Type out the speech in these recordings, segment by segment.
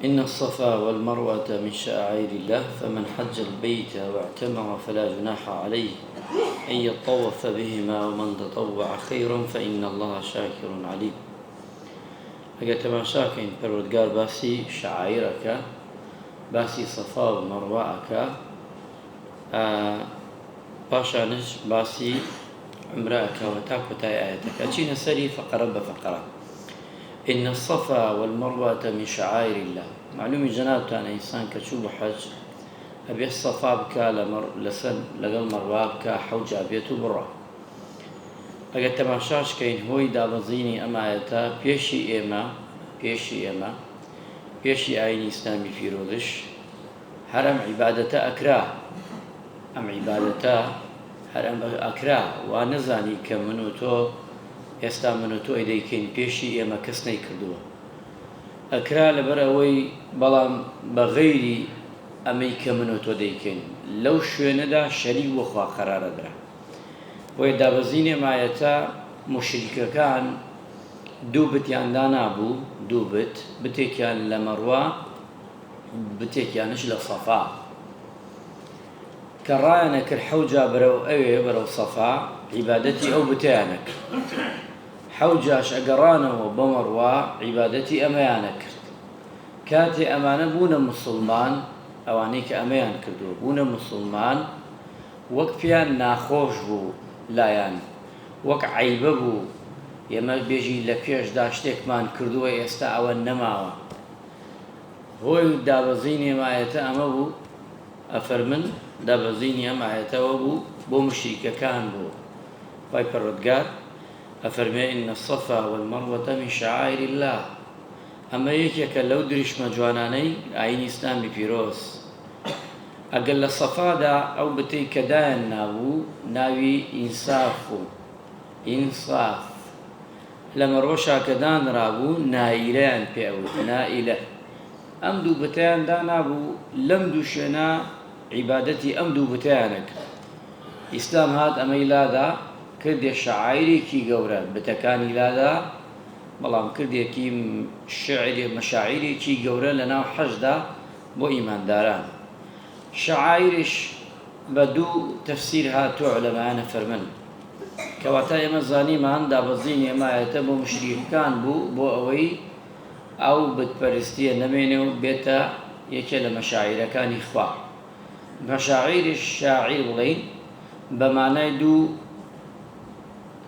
إن الصفا والمروة من شعائر الله فمن حج البيت واعتمر فلا جناح عليه أن يطوف بهما ومن تطوع خيرا فإن الله شاكر عليم. ئەگەر تەماشاکەین پەروەردگار باسی شعائرەکە، باسی سەفا و مەڕوەکە، پاشانش باسی عمرەکەوە تا کۆتای ئاەتەکە چینە سەری فەقەرە بە فەقەرە. إن الصفا والمروة من شعائر الله. معلومی جەنابتان ئینسان کە چوو بە حەج ئەبێ سەفا بکە لەگەڵ مەڕوا بکە حەوجا بێت و بڕە. ئەگەر تەماشاشکەین هۆی دابەزینی ئەم ئاەتە پێشی ئاینی ئیسلامی پیرۆزش هەر ئەم عیبادەتە ئەکرا، ئەم عیبادەتە هەر ئەم ئەکرا وا نەزانی کە من و تۆ ئێستا من و تۆ دەیکەین پێشی ئێمە کەس نەیکردووە. ئەکرا لەبەر ئەوەی بەڵام بە غەیری ئەمەی کە من و تۆ دەیکەین لەو شوێنەدا شەریک بۆ خوا قەرارەدرا. بۆیە دابەزینی ئایەتە موشریکەکان دوو بتیاندا نابوو، دوو بتێکیان لە مەڕوا بتێکیانش لە سەفا، کە ڕایانە کرد حەوجا بەرەو ئەوێ بەرەو سەفا عیبادەتی ئەو بتیانە کرد، حەوجاش ئەگەڕانەوە بە مەڕوا عیبادەتی ئەمەیانە کرد. کاتێ ئەمانە بوونە موسڵمان، ئەوانەی کە ئەمەیان کردووە بوونە موسڵمان، وەک پێیان ناخۆش بوو لایەن، وەک عەیبە بوو ئێمە بێژی لە پێشدا شتێکمان کردووە ئێستا ئەوە نەماوە. هۆی دابەزینی ئەم ئایەتە ئەمە بوو، ئەفەرمن دابەزینی ئەم ئایەتەوە بوو بۆ موشریکەکان بوو. خوای پەروەردگار ئەفەرمێ إن الصفا والمروة من شعائر الله. ئەمە یەکێکە لەو دریشمە جوانانەی ئاینی ئیسلامی پیرۆز. ئەگەر لە سەفادا ئەو بتەی کە دایان نابوو ناوی ئینساف و ئینساف، لە مەڕۆشا کە دانرابوو نائیلەیان پێوت، نائیلە. ئەم دوو بتەیان دانابوو، لەم دوو شوێنە عیبادەتی ئەم دوو بتەیانە کرد. ئیسلام هات ئەمەی لادا کردێ شەعائیرێکی گەورە بتەکانی لادا، بەڵام کردێکی مەشاعیرێکی گەورە لە ناو حەجدا بۆ ئیمانداران. شەعائیرش بە دوو تەفسیر هاتووە عولەمایانە فەرمن، کەواتە ئێمە زانیمان دابەزینی ئەم ئایەتە بۆ موشریکەکان بوو بۆ ئەوەی ئەو بتپەرستیە نەمێنێ و بێتە یەکێ لە مەشاعیرەکانی خوا. مەشاعیرش شاعیر بڵین بە مانای دوو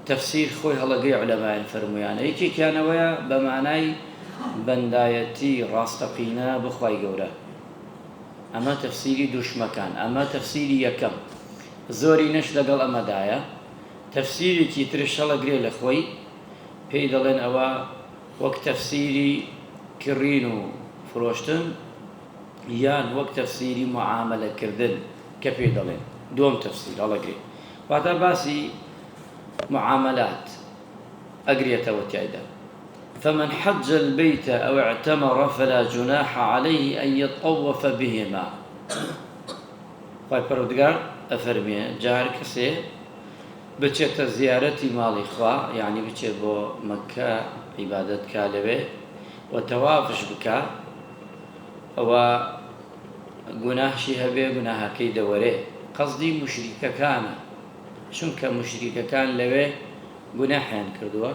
تەفسیر خۆی هەڵەگەی عولەمایان فەرموویانە. یەکێکیانەوەیە بە مانای بەندایەتی ڕاستەقینە بخوای گەورە، ئەمە تەفسیری دووشمەکان، ئەمە تەفسیری یەکەم، زۆری نەش لەگەڵ ئەمەدایە. تەفسیرێکی ترش هەڵەگرێ لە خۆی پێی دەڵێن ئەوە وەک تەفسیری کڕین و فرۆشتن یان وەک تەفسیری معامەلەکردن کە پێی دەڵێن. دووەم تەفسیر هەڵەگرێ، واتە باسی معاملات ئەگرێتەوە تایدا. فمن حج البيت أو اعتمر فلا جناح عليه أن يطوف بهما. خوای پەروەردگار ئەفەرمێ جار کەسێ بچێتە زیارەتی ماڵی خوا، یعنی بچێت بۆ مەکە عیبادەت کا لەوێ و تەوافش بکە، ئەوە گوناهشی هەبێ، گوناهەکەی دەوەرێ. قەزدی موشریکەکانە، چونکە موشریکەکان لەوێ گوناحیان کردووە.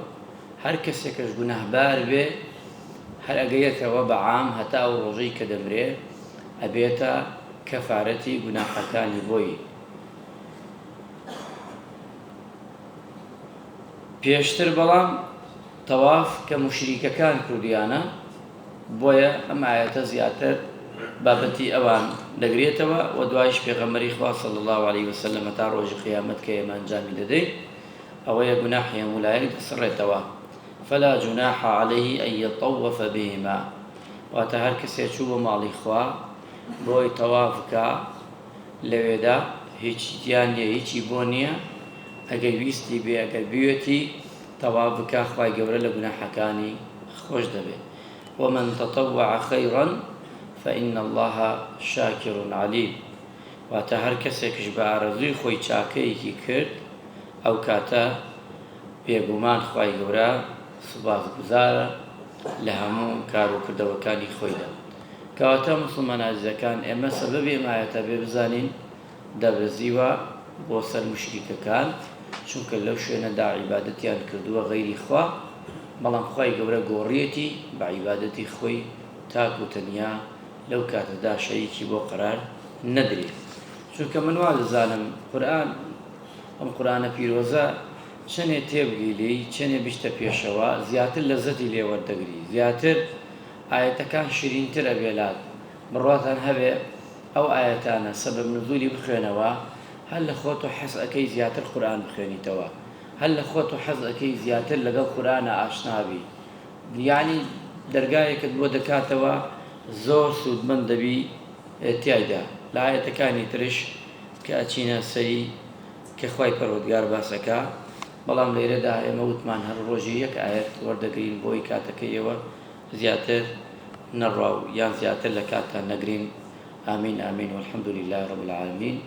هەر کەسێکەش گوناهبار بێ، هەر ئەگەیەتەوە بە عام هەتا ئەو ڕۆژەی کە دەمرێ ئەبێتە کەفارەتی گوناحەکانی بۆی. پێشتر بەڵام تەواف کە موشریکەکان کردیانە، بۆیە ئەم ئایەتە زیاتر بابەتی ئەوان دەگرێتەوە و دوایش پێغەمبەری خوا صلی الله علیه وسلم تا ڕۆژی قیامەت کە ئێمە ئەنجامی دەدەین ئەوەیە گوناحی هەموو لایەک دەسڕێتەوە. فلا جناح عليه أن يطوف بهما. واتە هەر کەسێک چوو بۆ ماڵی خوا بۆی تەواف بکە لەوێدا هیچیان نییە، هیچی بۆ نییە. ئەگەر ویستی بێ، ئەگەر بوێتی تەواف بکە، خوای گەورە لە گوناحەکانی خۆش دەبێت. ومن تطوع خيرا فإن الله شاكر عليم. واتە هەر کەسێکش بە ئارەزووی خۆی چاکەیەکی کرد، ئەو کاتە بێگومان خوای گەورە سوپاسگوزارە لە هەموو کار و کردەوەکانی خۆیدا. کەواتە مسلمان عزیزەکان ئێمە سەبەبی ئێمایەتە بێ بزانین دەبرزیوە بۆ سەر مشریکەکان چونکە لەو شوێنەدا عیبادەتیان کردووە غەیری خوا بەڵام خوای گەورە گۆڕیەتی بە عیبادەتی خۆی تاک و تەنیا لەو کاتەدا شەریکی بۆ قەرار نەدرێت چونکە من وا دەزانم قورئان ئەم قورئانە پیرۆزە چەندێ تێبگیلی چەندێ بیشتە پێشەوە زیاتر لەزەتی لێ وەردەگری زیاتر ئاەتەکان شیرینتر ئەبێلات بڕواتان هەبێ ئەو ئاەتانە سەبەب نزولی بخوێنەوە هەر لە خۆت و حەز ئەەکەی زیاتر قورئان بخوێنیتەوە هەر لە خۆت و حەز ئەەکەی زیاتر لەگەڵ قورئانە ئاشنابی یعنی دەرگایەکت بۆ دەکاتەوە زۆر سوودمەند دەبی تیایدا لە ئاەتەکانی ترش کە ئەچینە سەری کە خوای پەروەردگار باسەکە بەڵام لێرەدا ئێمە وتمان هەر ڕۆژی یەک ئاەت وەردەگرین بۆی کاتەکەیەوە زیاتر نەڕوا و یان زیاتر لە کاتان نەگرین آمين آمين والحمد لله رب العالمين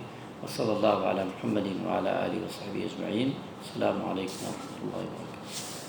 وصلى الله على محمد وعلى آله وصحبه أجمعين السلام عليكم ورحمة الله وبركاته